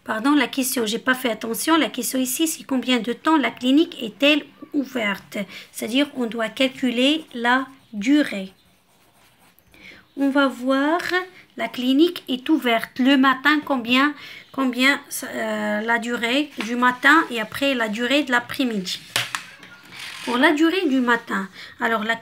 Pardon, la question, j'ai pas fait attention. La question ici, c'est combien de temps la clinique est-elle ouverte? C'est-à-dire, on doit calculer la durée. On va voir, la clinique est ouverte le matin, combien la durée du matin et après la durée de l'après-midi. Pour la durée du matin, alors la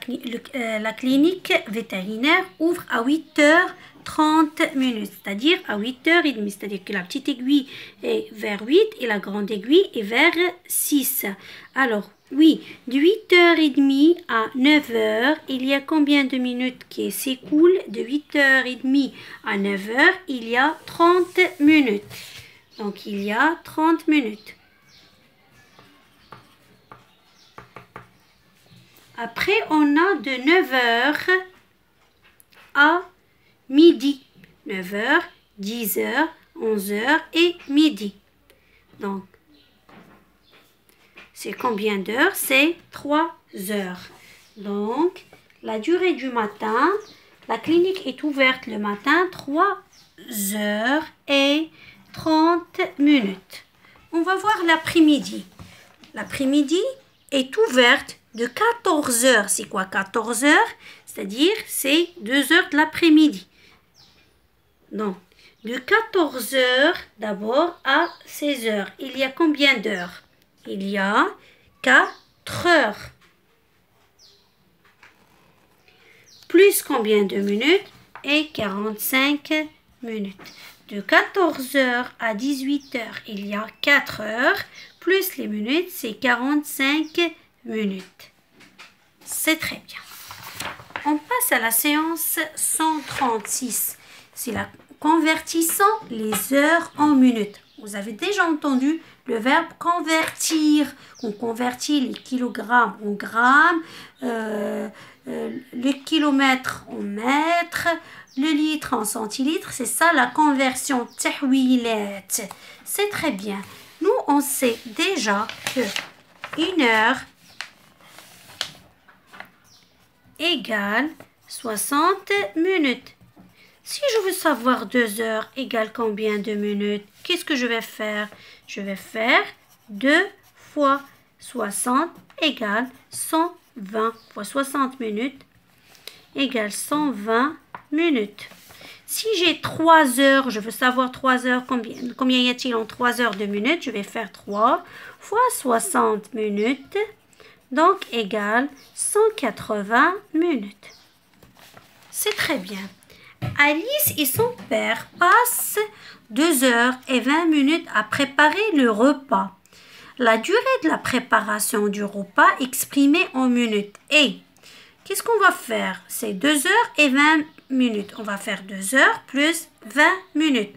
clinique vétérinaire ouvre à 8h30 minutes, c'est-à-dire à 8h30, c'est-à-dire que la petite aiguille est vers 8 et la grande aiguille est vers 6. Alors, oui, de 8h30 à 9h, il y a combien de minutes qui s'écoulent? De 8h30 à 9h, il y a 30 minutes. Donc, il y a 30 minutes. Après, on a de 9h à midi. 9h, 10h, 11h et midi. Donc, c'est combien d'heures? C'est 3 heures. Donc, la durée du matin, la clinique est ouverte le matin 3h et 30 minutes. On va voir l'après-midi. L'après-midi est ouverte de 14h. C'est quoi 14h? C'est-à-dire, c'est 2h de l'après-midi. Donc, de 14h d'abord à 16h. Il y a combien d'heures? Il y a 4 heures. Plus combien de minutes? Et 45 minutes. De 14h à 18h, il y a 4 heures. Plus les minutes, c'est 45 minutes. C'est très bien. On passe à la séance 136. C'est la convertissant les heures en minutes. Vous avez déjà entendu le verbe convertir. On convertit les kilogrammes en grammes, le kilomètre en mètres, le litre en centilitres. C'est ça la conversion. Tahwilat. C'est très bien. Nous, on sait déjà que 1 heure égale 60 minutes. Si je veux savoir 2 heures égale combien de minutes, qu'est-ce que je vais faire? Je vais faire 2 fois 60 égale 120 fois 60 minutes égale 120 minutes. Si j'ai 3 heures, je veux savoir 3 heures, combien y a-t-il en 3 heures de minutes? Je vais faire 3 fois 60 minutes, donc égale 180 minutes. C'est très bien. Alice et son père passent 2 heures et 20 minutes à préparer le repas. La durée de la préparation du repas exprimée en minutes est... Qu'est-ce qu'on va faire? C'est 2 heures et 20 minutes. On va faire 2 heures plus 20 minutes.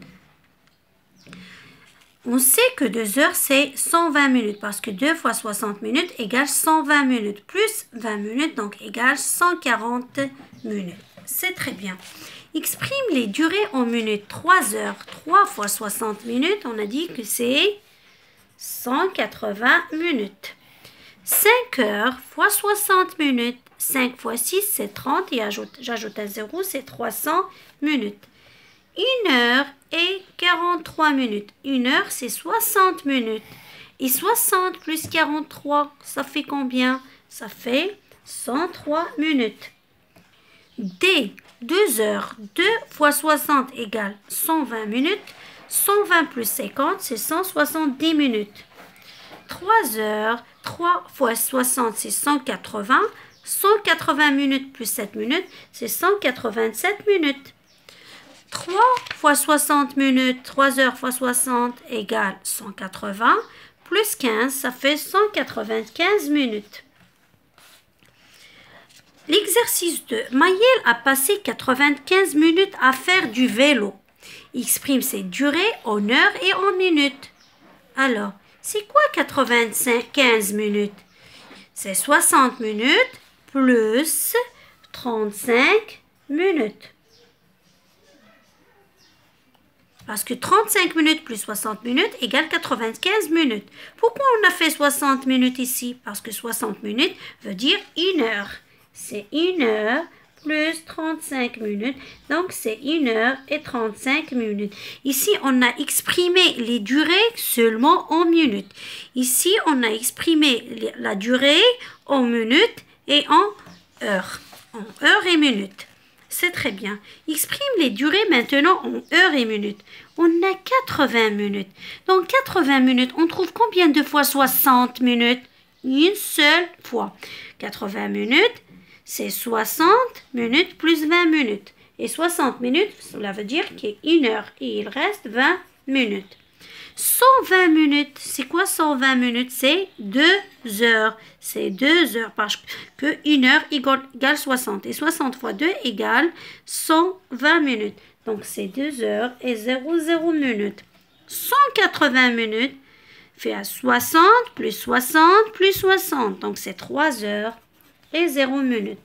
On sait que 2 heures, c'est 120 minutes parce que 2 fois 60 minutes égale 120 minutes plus 20 minutes, donc égale 140 minutes. C'est très bien. Exprime les durées en minutes. 3 heures, 3 fois 60 minutes, on a dit que c'est 180 minutes. 5 heures fois 60 minutes. 5 fois 6, c'est 30 et j'ajoute un 0, c'est 300 minutes. 1 heure et 43 minutes. 1 heure, c'est 60 minutes. Et 60 plus 43, ça fait combien? Ça fait 103 minutes. D, 2 heures, 2 fois 60 égale 120 minutes. 120 plus 50, c'est 170 minutes. 3 heures, 3 fois 60, c'est 180. 180 minutes plus 7 minutes, c'est 187 minutes. 3 fois 60 minutes, 3 heures fois 60 égale 180. Plus 15, ça fait 195 minutes. L'exercice 2. Maëlle a passé 95 minutes à faire du vélo. Il exprime ses durées en heures et en minutes. Alors, c'est quoi 95 minutes? C'est 60 minutes plus 35 minutes. Parce que 35 minutes plus 60 minutes égale 95 minutes. Pourquoi on a fait 60 minutes ici? Parce que 60 minutes veut dire 1 heure. C'est 1 heure plus 35 minutes. Donc, c'est 1 heure et 35 minutes. Ici, on a exprimé les durées seulement en minutes. Ici, on a exprimé la durée en minutes et en heures. En heures et minutes. C'est très bien. Exprime les durées maintenant en heures et minutes. On a 80 minutes. Donc, 80 minutes, on trouve combien de fois 60 minutes? Une seule fois. 80 minutes, c'est 60 minutes plus 20 minutes. Et 60 minutes, cela veut dire qu'il y a 1 heure et il reste 20 minutes. 120 minutes, c'est quoi 120 minutes? C'est 2 heures. C'est 2 heures parce que 1 heure égale 60. Et 60 fois 2 égale 120 minutes. Donc c'est 2 heures et 00 minutes. 180 minutes fait à 60 plus 60 plus 60. Donc c'est 3 heures et 0 minutes.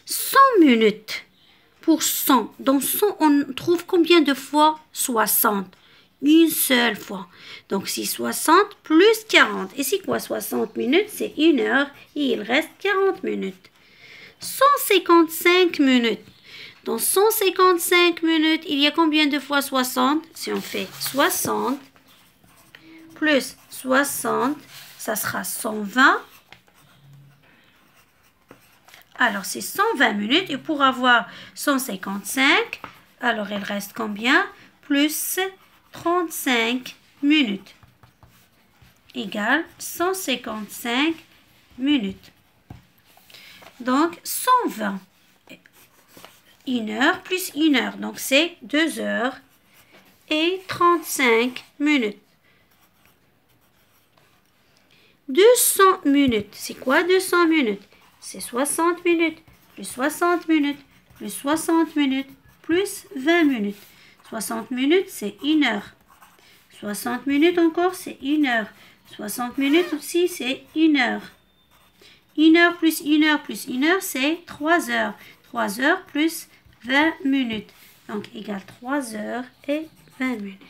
100 minutes pour 100. Dans 100, on trouve combien de fois 60? Une seule fois. Donc, c'est 60 plus 40. Et c'est quoi 60 minutes? C'est 1 heure et il reste 40 minutes. 155 minutes. Dans 155 minutes, il y a combien de fois 60? Si on fait 60 plus 60, ça sera 120. Alors, c'est 120 minutes. Et pour avoir 155, alors il reste combien? Plus 35 minutes égale 155 minutes. Donc, 120. 1 heure plus 1 heure. Donc, c'est 2 heures et 35 minutes. 200 minutes. C'est quoi 200 minutes? C'est 60 minutes plus 60 minutes plus 60 minutes plus 20 minutes. 60 minutes, c'est 1 heure. 60 minutes encore, c'est 1 heure. 60 minutes aussi, c'est 1 heure. 1 heure plus 1 heure plus 1 heure, c'est 3 heures. 3 heures plus 20 minutes. Donc, égale 3 heures et 20 minutes.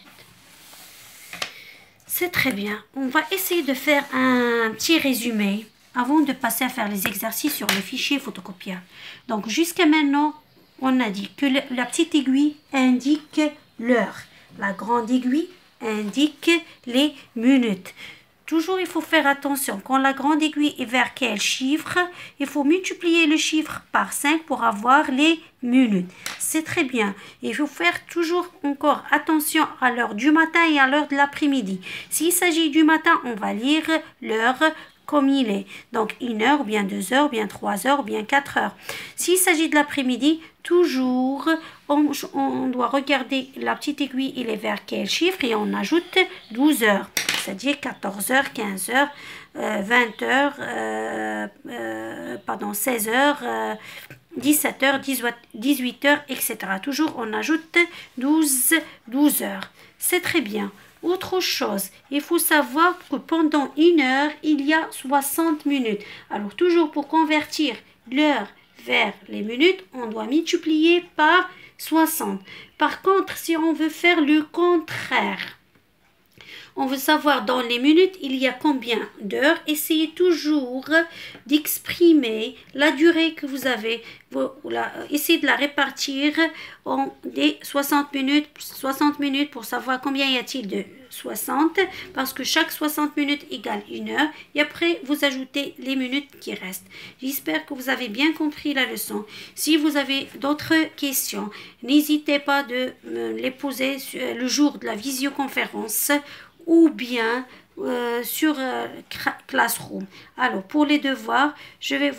C'est très bien. On va essayer de faire un petit résumé avant de passer à faire les exercices sur le fichier photocopiable. Donc, jusqu'à maintenant, on a dit que la petite aiguille indique l'heure. La grande aiguille indique les minutes. Toujours, il faut faire attention. Quand la grande aiguille est vers quel chiffre, il faut multiplier le chiffre par 5 pour avoir les minutes. C'est très bien. Il faut faire toujours encore attention à l'heure du matin et à l'heure de l'après-midi. S'il s'agit du matin, on va lire l'heure comme il est. Donc, 1 heure, ou bien 2 heures, ou bien 3 heures, ou bien 4 heures. S'il s'agit de l'après-midi, toujours, on doit regarder la petite aiguille, il est vers quel chiffre et on ajoute 12 heures. C'est-à-dire 14 heures, 15 heures, 20 heures, 16 heures, 17 heures, 18 heures, etc. Toujours, on ajoute 12 heures. C'est très bien. Autre chose, il faut savoir que pendant 1 heure, il y a 60 minutes. Alors, toujours pour convertir l'heure vers les minutes, on doit multiplier par 60. Par contre, si on veut faire le contraire, on veut savoir dans les minutes, il y a combien d'heures. Essayez toujours d'exprimer la durée que vous avez. Essayez de la répartir en des 60 minutes pour savoir combien y a-t-il de 60. Parce que chaque 60 minutes égale 1 heure. Et après, vous ajoutez les minutes qui restent. J'espère que vous avez bien compris la leçon. Si vous avez d'autres questions, n'hésitez pas de me les poser le jour de la visioconférence ou bien sur Classroom. Alors, pour les devoirs, je vais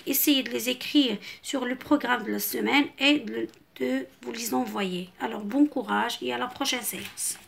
essayer de les écrire sur le programme de la semaine et de vous les envoyer. Alors, bon courage et à la prochaine séance.